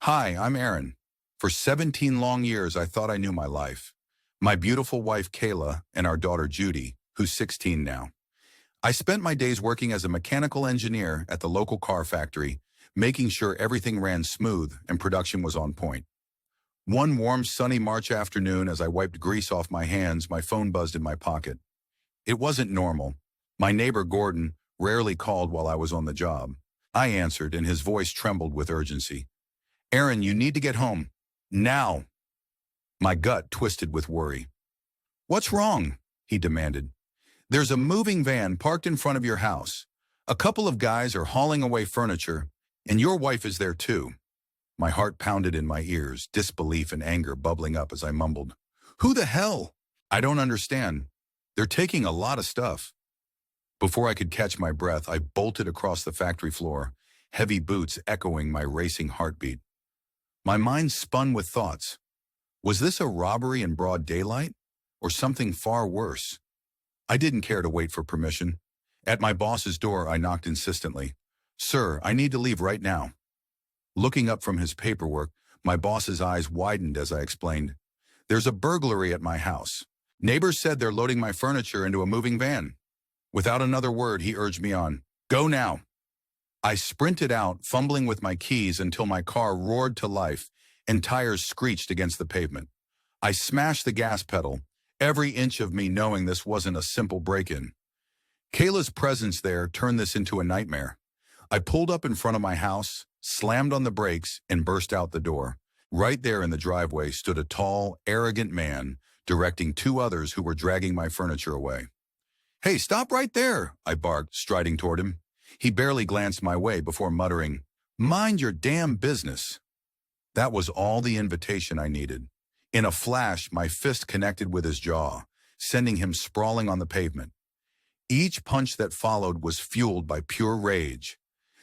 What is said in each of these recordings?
Hi, I'm Aaron. For 17 long years, I thought I knew my life. My beautiful wife, Kayla, and our daughter, Judy, who's 16 now. I spent my days working as a mechanical engineer at the local car factory, making sure everything ran smooth and production was on point. One warm, sunny March afternoon, as I wiped grease off my hands, my phone buzzed in my pocket. It wasn't normal. My neighbor, Gordon, rarely called while I was on the job. I answered, and his voice trembled with urgency. Aaron, you need to get home. Now. My gut twisted with worry. What's wrong? He demanded. There's a moving van parked in front of your house. A couple of guys are hauling away furniture, and your wife is there too. My heart pounded in my ears, disbelief and anger bubbling up as I mumbled. Who the hell? I don't understand. They're taking a lot of stuff. Before I could catch my breath, I bolted across the factory floor, heavy boots echoing my racing heartbeat. My mind spun with thoughts. Was this a robbery in broad daylight, or something far worse? I didn't care to wait for permission. At my boss's door, I knocked insistently. Sir, I need to leave right now. Looking up from his paperwork, my boss's eyes widened as I explained. There's a burglary at my house. Neighbors said they're loading my furniture into a moving van. Without another word, he urged me on. Go now. I sprinted out, fumbling with my keys until my car roared to life and tires screeched against the pavement. I smashed the gas pedal, every inch of me knowing this wasn't a simple break-in. Kayla's presence there turned this into a nightmare. I pulled up in front of my house, slammed on the brakes, and burst out the door. Right there in the driveway stood a tall, arrogant man directing two others who were dragging my furniture away. Hey, stop right there, I barked, striding toward him. He barely glanced my way before muttering, Mind your damn business. That was all the invitation I needed. In a flash, my fist connected with his jaw, sending him sprawling on the pavement. Each punch that followed was fueled by pure rage.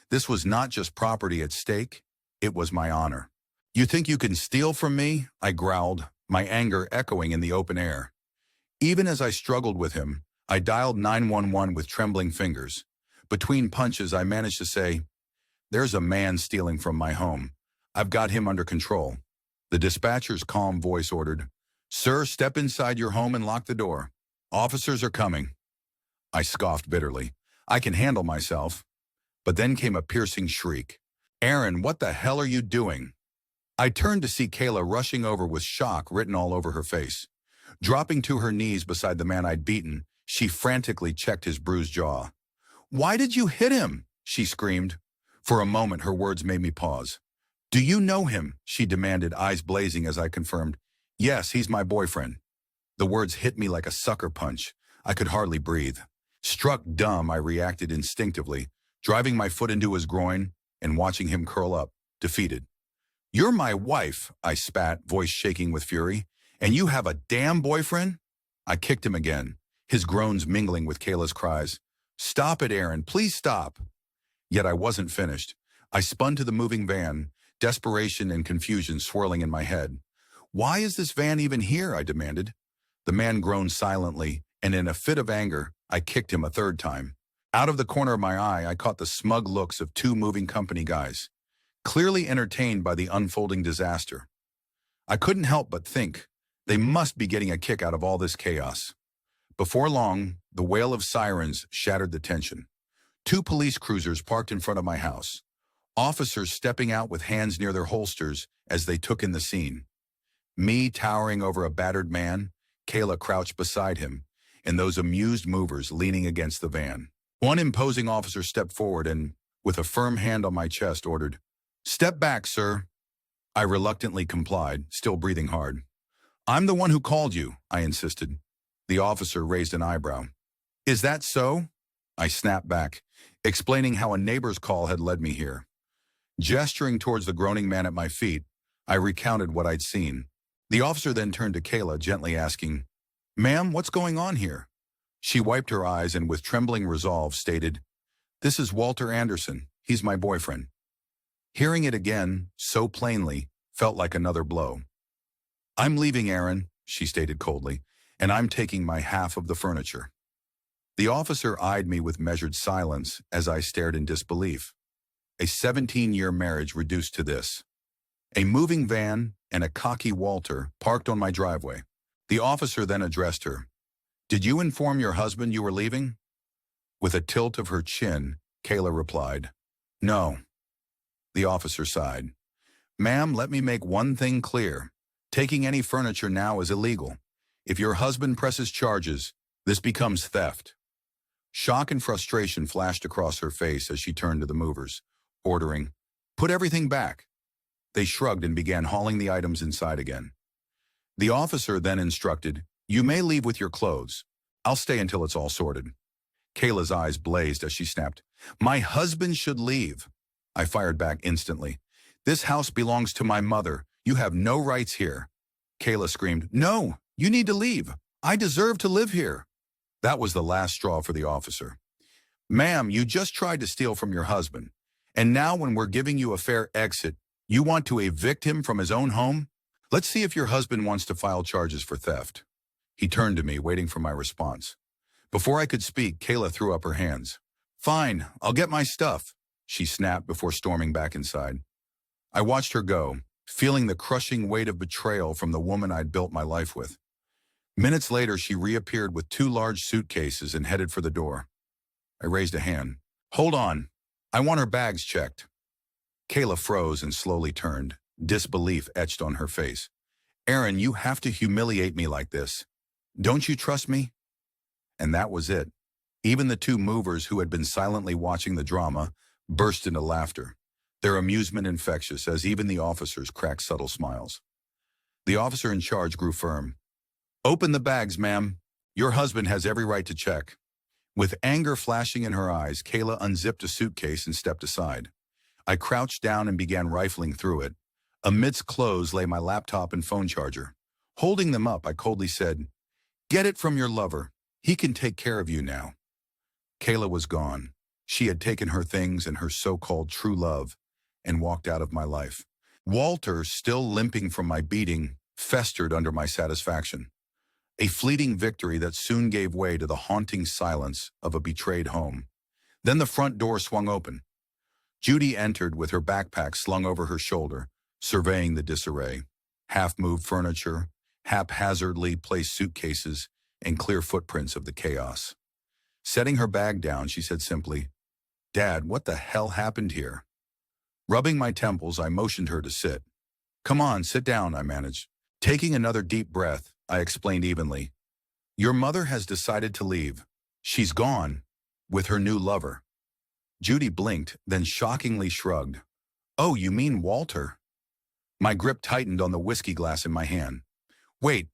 This was not just property at stake, it was my honor. You think you can steal from me? I growled, my anger echoing in the open air. Even as I struggled with him, I dialed 911 with trembling fingers. Between punches, I managed to say, There's a man stealing from my home. I've got him under control. The dispatcher's calm voice ordered, Sir, step inside your home and lock the door. Officers are coming. I scoffed bitterly. I can handle myself. But then came a piercing shriek. Aaron, what the hell are you doing? I turned to see Kayla rushing over with shock written all over her face. Dropping to her knees beside the man I'd beaten, she frantically checked his bruised jaw. Why did you hit him? She screamed. For a moment, her words made me pause. Do you know him? She demanded, eyes blazing as I confirmed. Yes, he's my boyfriend. The words hit me like a sucker punch. I could hardly breathe. Struck dumb, I reacted instinctively, driving my foot into his groin and watching him curl up, defeated. You're my wife, I spat, voice shaking with fury. And you have a damn boyfriend? I kicked him again, his groans mingling with Kayla's cries. Stop it, Aaron, please stop. Yet I wasn't finished. I spun to the moving van, desperation and confusion swirling in my head. Why is this van even here? I demanded. The man groaned silently, and in a fit of anger, I kicked him a third time. Out of the corner of my eye, I caught the smug looks of two moving company guys, clearly entertained by the unfolding disaster. I couldn't help but think, they must be getting a kick out of all this chaos. Before long, the wail of sirens shattered the tension. Two police cruisers parked in front of my house, officers stepping out with hands near their holsters as they took in the scene. Me towering over a battered man, Kayla crouched beside him, and those amused movers leaning against the van. One imposing officer stepped forward and, with a firm hand on my chest, ordered, Step back, sir. I reluctantly complied, still breathing hard. I'm the one who called you, I insisted. The officer raised an eyebrow. Is that so? I snapped back, explaining how a neighbor's call had led me here. Gesturing towards the groaning man at my feet, I recounted what I'd seen. The officer then turned to Kayla, gently asking, Ma'am, what's going on here? She wiped her eyes and with trembling resolve stated, This is Walter Anderson. He's my boyfriend. Hearing it again, so plainly, felt like another blow. I'm leaving, Aaron, she stated coldly, and I'm taking my half of the furniture. The officer eyed me with measured silence as I stared in disbelief. A 17-year marriage reduced to this. A moving van and a cocky Walter parked on my driveway. The officer then addressed her. "Did you inform your husband you were leaving?" With a tilt of her chin, Kayla replied, "No." The officer sighed. "Ma'am, let me make one thing clear. Taking any furniture now is illegal. If your husband presses charges, this becomes theft." Shock and frustration flashed across her face as she turned to the movers, ordering, "Put everything back." They shrugged and began hauling the items inside again. The officer then instructed, "You may leave with your clothes. I'll stay until it's all sorted." Kayla's eyes blazed as she snapped, "My husband should leave." I fired back instantly. "This house belongs to my mother. You have no rights here." Kayla screamed, "No, you need to leave. I deserve to live here." That was the last straw for the officer. "Ma'am, you just tried to steal from your husband. And now when we're giving you a fair exit, you want to evict him from his own home? Let's see if your husband wants to file charges for theft." He turned to me, waiting for my response. Before I could speak, Kayla threw up her hands. "Fine, I'll get my stuff," she snapped before storming back inside. I watched her go, feeling the crushing weight of betrayal from the woman I'd built my life with. Minutes later, she reappeared with 2 large suitcases and headed for the door. I raised a hand. "Hold on. I want her bags checked." Kayla froze and slowly turned, disbelief etched on her face. "Aaron, you have to humiliate me like this. Don't you trust me?" And that was it. Even the 2 movers who had been silently watching the drama burst into laughter, their amusement infectious as even the officers cracked subtle smiles. The officer in charge grew firm. "Open the bags, ma'am. Your husband has every right to check." With anger flashing in her eyes, Kayla unzipped a suitcase and stepped aside. I crouched down and began rifling through it. Amidst clothes lay my laptop and phone charger. Holding them up, I coldly said, "Get it from your lover. He can take care of you now." Kayla was gone. She had taken her things and her so-called true love and walked out of my life. Walter, still limping from my beating, festered under my satisfaction. A fleeting victory that soon gave way to the haunting silence of a betrayed home. Then the front door swung open. Judy entered with her backpack slung over her shoulder, surveying the disarray. Half-moved furniture, haphazardly placed suitcases, and clear footprints of the chaos. Setting her bag down, she said simply, "Dad, what the hell happened here?" Rubbing my temples, I motioned her to sit. "Come on, sit down," I managed. Taking another deep breath, I explained evenly, "Your mother has decided to leave. She's gone, with her new lover." Judy blinked, then shockingly shrugged. "Oh, you mean Walter?" My grip tightened on the whiskey glass in my hand. "Wait,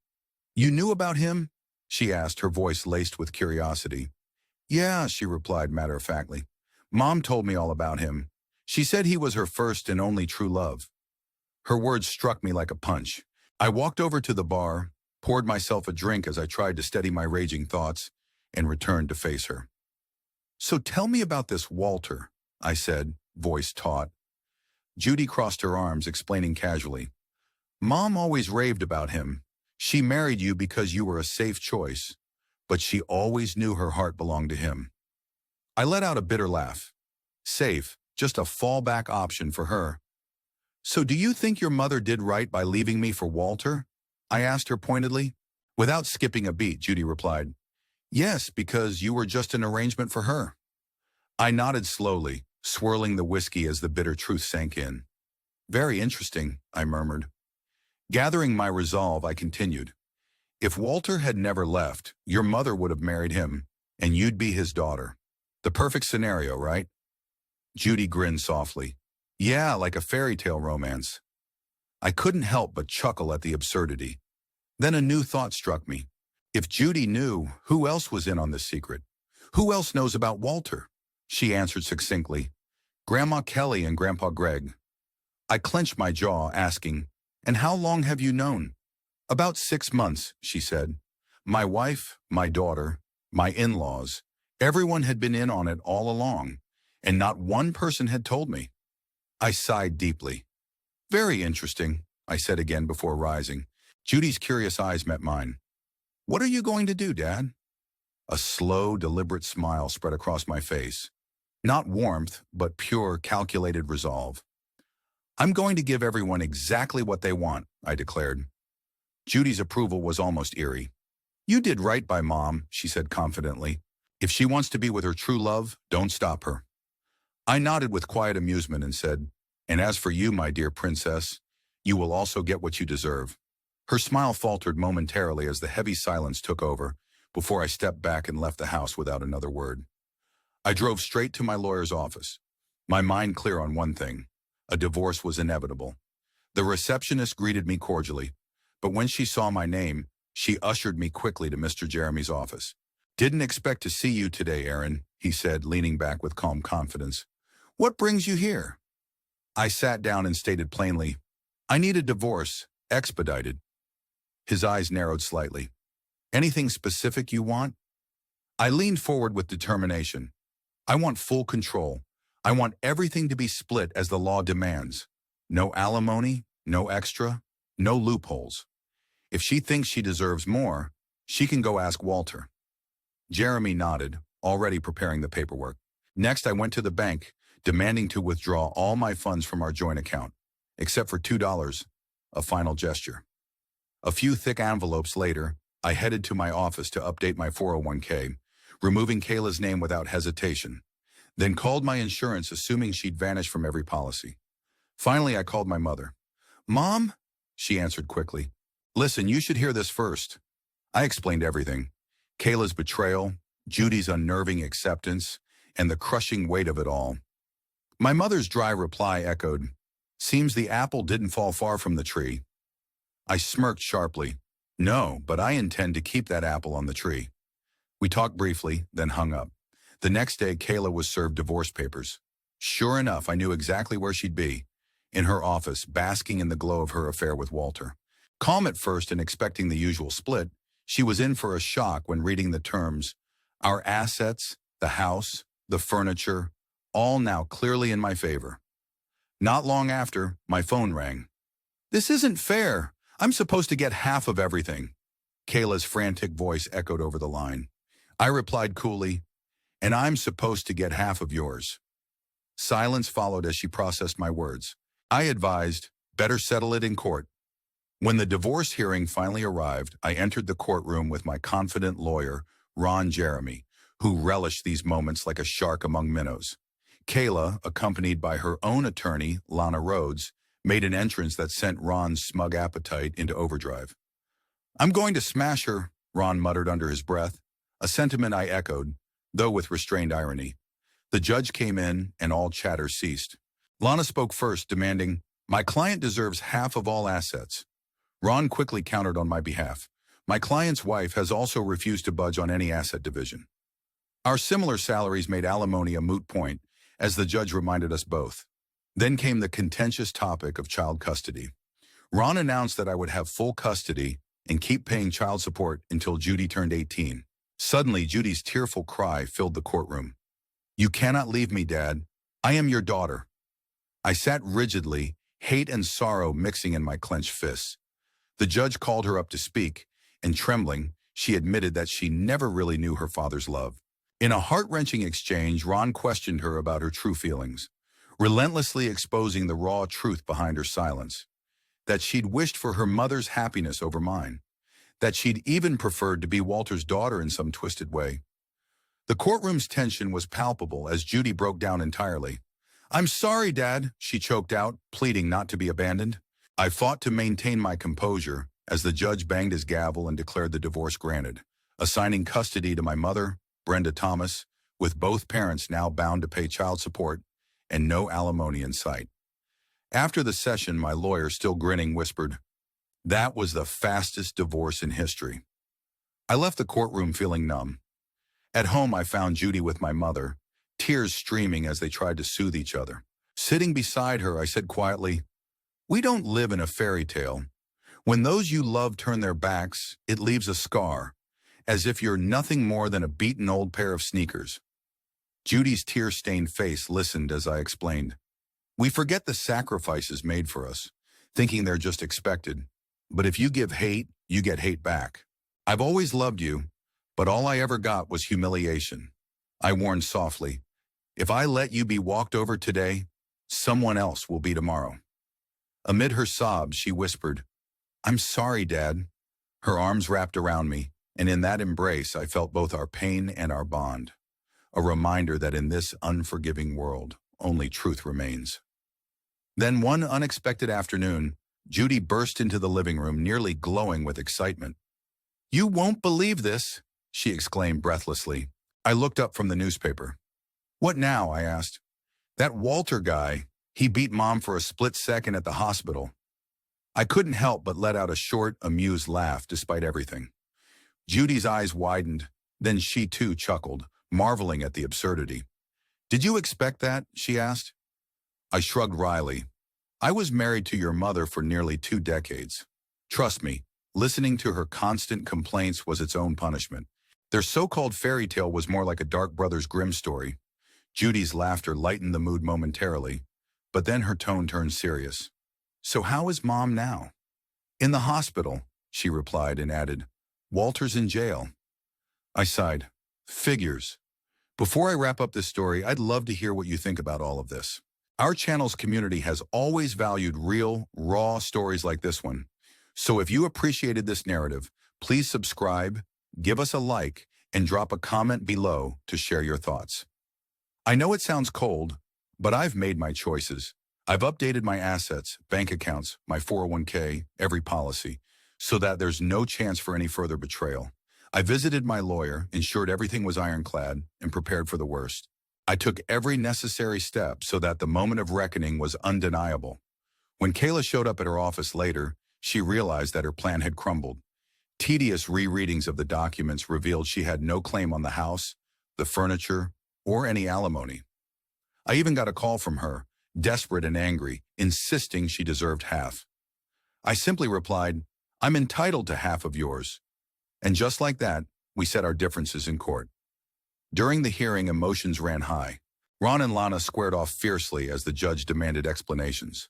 you knew about him?" she asked, her voice laced with curiosity. "Yeah," she replied matter-of-factly. "Mom told me all about him. She said he was her first and only true love." Her words struck me like a punch. I walked over to the bar, poured myself a drink as I tried to steady my raging thoughts, and returned to face her. "So tell me about this Walter," I said, voice taut. Judy crossed her arms, explaining casually, "Mom always raved about him. She married you because you were a safe choice, but she always knew her heart belonged to him." I let out a bitter laugh. Safe, just a fallback option for her. "So do you think your mother did right by leaving me for Walter?" I asked her pointedly. Without skipping a beat, Judy replied, "Yes, because you were just an arrangement for her." I nodded slowly, swirling the whiskey as the bitter truth sank in. "Very interesting," I murmured. Gathering my resolve, I continued, "If Walter had never left, your mother would have married him, and you'd be his daughter. The perfect scenario, right?" Judy grinned softly. "Yeah, like a fairy tale romance." I couldn't help but chuckle at the absurdity. Then a new thought struck me. If Judy knew, who else was in on this secret? Who else knows about Walter? She answered succinctly, "Grandma Kelly and Grandpa Greg." I clenched my jaw, asking, "And how long have you known?" "About 6 months," she said. "My wife, my daughter, my in-laws, everyone had been in on it all along, and not one person had told me." I sighed deeply. "Very interesting," I said again before rising. Judy's curious eyes met mine. "What are you going to do, Dad?" A slow, deliberate smile spread across my face. Not warmth, but pure, calculated resolve. I'm going to give everyone exactly what they want, I declared. Judy's approval was almost eerie. You did right by Mom, she said confidently. If she wants to be with her true love, don't stop her. I nodded with quiet amusement and said, and as for you, my dear princess, you will also get what you deserve. Her smile faltered momentarily as the heavy silence took over, before I stepped back and left the house without another word. I drove straight to my lawyer's office, my mind clear on one thing. A divorce was inevitable. The receptionist greeted me cordially, but when she saw my name, she ushered me quickly to Mr. Jeremy's office. Didn't expect to see you today, Aaron, he said, leaning back with calm confidence. What brings you here? I sat down and stated plainly, I need a divorce, expedited. His eyes narrowed slightly. Anything specific you want? I leaned forward with determination. I want full control. I want everything to be split as the law demands. No alimony, no extra, no loopholes. If she thinks she deserves more, she can go ask Walter. Jeremy nodded, already preparing the paperwork. Next, I went to the bank, demanding to withdraw all my funds from our joint account, except for $2, a final gesture. A few thick envelopes later, I headed to my office to update my 401k, removing Kayla's name without hesitation, then called my insurance assuming she'd vanished from every policy. Finally, I called my mother. Mom? She answered quickly. Listen, you should hear this first. I explained everything. Kayla's betrayal, Judy's unnerving acceptance, and the crushing weight of it all. My mother's dry reply echoed, Seems the apple didn't fall far from the tree. I smirked sharply. No, but I intend to keep that apple on the tree. We talked briefly, then hung up. The next day, Kayla was served divorce papers. Sure enough, I knew exactly where she'd be, in her office, basking in the glow of her affair with Walter. Calm at first and expecting the usual split, she was in for a shock when reading the terms, our assets, the house, the furniture, all now clearly in my favor. Not long after, my phone rang. This isn't fair. I'm supposed to get half of everything. Kayla's frantic voice echoed over the line. I replied coolly, and I'm supposed to get half of yours. Silence followed as she processed my words. I advised, better settle it in court. When the divorce hearing finally arrived, I entered the courtroom with my confident lawyer, Ron Jeremy, who relished these moments like a shark among minnows. Kayla, accompanied by her own attorney, Lana Rhodes, made an entrance that sent Ron's smug appetite into overdrive. I'm going to smash her, Ron muttered under his breath, a sentiment I echoed, though with restrained irony. The judge came in, and all chatter ceased. Lana spoke first, demanding, my client deserves half of all assets. Ron quickly countered on my behalf. My client's wife has also refused to budge on any asset division. Our similar salaries made alimony a moot point, as the judge reminded us both. Then came the contentious topic of child custody. Ron announced that I would have full custody and keep paying child support until Judy turned 18. Suddenly, Judy's tearful cry filled the courtroom. You cannot leave me, Dad. I am your daughter. I sat rigidly, hate and sorrow mixing in my clenched fists. The judge called her up to speak, and trembling, she admitted that she never really knew her father's love. In a heart-wrenching exchange, Ron questioned her about her true feelings, relentlessly exposing the raw truth behind her silence. That she'd wished for her mother's happiness over mine. That she'd even preferred to be Walter's daughter in some twisted way. The courtroom's tension was palpable as Judy broke down entirely. I'm sorry, Dad, she choked out, pleading not to be abandoned. I fought to maintain my composure as the judge banged his gavel and declared the divorce granted, assigning custody to my mother, Brenda Thomas, with both parents now bound to pay child support and no alimony in sight. After the session, my lawyer, still grinning, whispered, that was the fastest divorce in history. I left the courtroom feeling numb. At home, I found Judy with my mother, tears streaming as they tried to soothe each other. Sitting beside her, I said quietly, we don't live in a fairy tale. When those you love turn their backs, it leaves a scar, as if you're nothing more than a beaten old pair of sneakers. Judy's tear-stained face listened as I explained. We forget the sacrifices made for us, thinking they're just expected. But if you give hate, you get hate back. I've always loved you, but all I ever got was humiliation. I warned softly, if I let you be walked over today, someone else will be tomorrow. Amid her sobs, she whispered, "I'm sorry, Dad." Her arms wrapped around me, and in that embrace I felt both our pain and our bond, a reminder that in this unforgiving world, only truth remains. Then one unexpected afternoon, Judy burst into the living room, nearly glowing with excitement. "You won't believe this," she exclaimed breathlessly. I looked up from the newspaper. "What now?" I asked. "That Walter guy, he beat Mom for a split second at the hospital." I couldn't help but let out a short, amused laugh despite everything. Judy's eyes widened, then she too chuckled, marveling at the absurdity. "Did you expect that?" she asked. I shrugged wryly. "I was married to your mother for nearly 2 decades. Trust me, listening to her constant complaints was its own punishment. Their so-called fairy tale was more like a Dark Brothers Grimm story." Judy's laughter lightened the mood momentarily, but then her tone turned serious. "So how is Mom now?" "In the hospital," she replied and added, "Walter's in jail." I sighed. Figures. Before I wrap up this story, I'd love to hear what you think about all of this. Our channel's community has always valued real, raw stories like this one. So if you appreciated this narrative, please subscribe, give us a like, and drop a comment below to share your thoughts. I know it sounds cold, but I've made my choices. I've updated my assets, bank accounts, my 401k, every policy, so that there's no chance for any further betrayal. I visited my lawyer, ensured everything was ironclad, and prepared for the worst. I took every necessary step so that the moment of reckoning was undeniable. When Kayla showed up at her office later, she realized that her plan had crumbled. Tedious rereadings of the documents revealed she had no claim on the house, the furniture, or any alimony. I even got a call from her, desperate and angry, insisting she deserved half. I simply replied, "I'm entitled to half of yours." And just like that, we set our differences in court. During the hearing, emotions ran high. Ron and Lana squared off fiercely as the judge demanded explanations.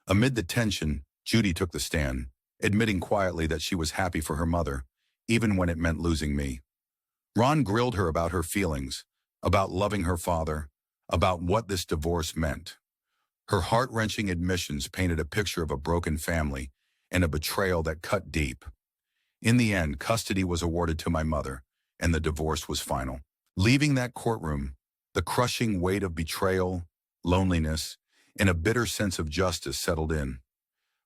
Amid the tension, Judy took the stand, admitting quietly that she was happy for her mother, even when it meant losing me. Ron grilled her about her feelings, about loving her father, about what this divorce meant. Her heart-wrenching admissions painted a picture of a broken family and a betrayal that cut deep. In the end, custody was awarded to my mother, and the divorce was final. Leaving that courtroom, the crushing weight of betrayal, loneliness, and a bitter sense of justice settled in.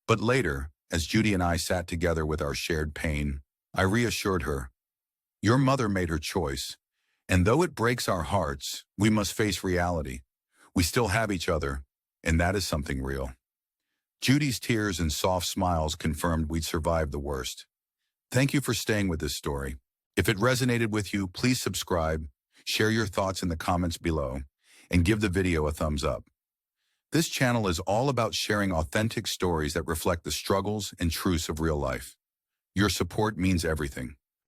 But later, as Judy and I sat together with our shared pain, I reassured her, "Your mother made her choice, and though it breaks our hearts, we must face reality. We still have each other, and that is something real." Judy's tears and soft smiles confirmed we'd survived the worst. Thank you for staying with this story. If it resonated with you, please subscribe, share your thoughts in the comments below, and give the video a thumbs up. This channel is all about sharing authentic stories that reflect the struggles and truths of real life. Your support means everything.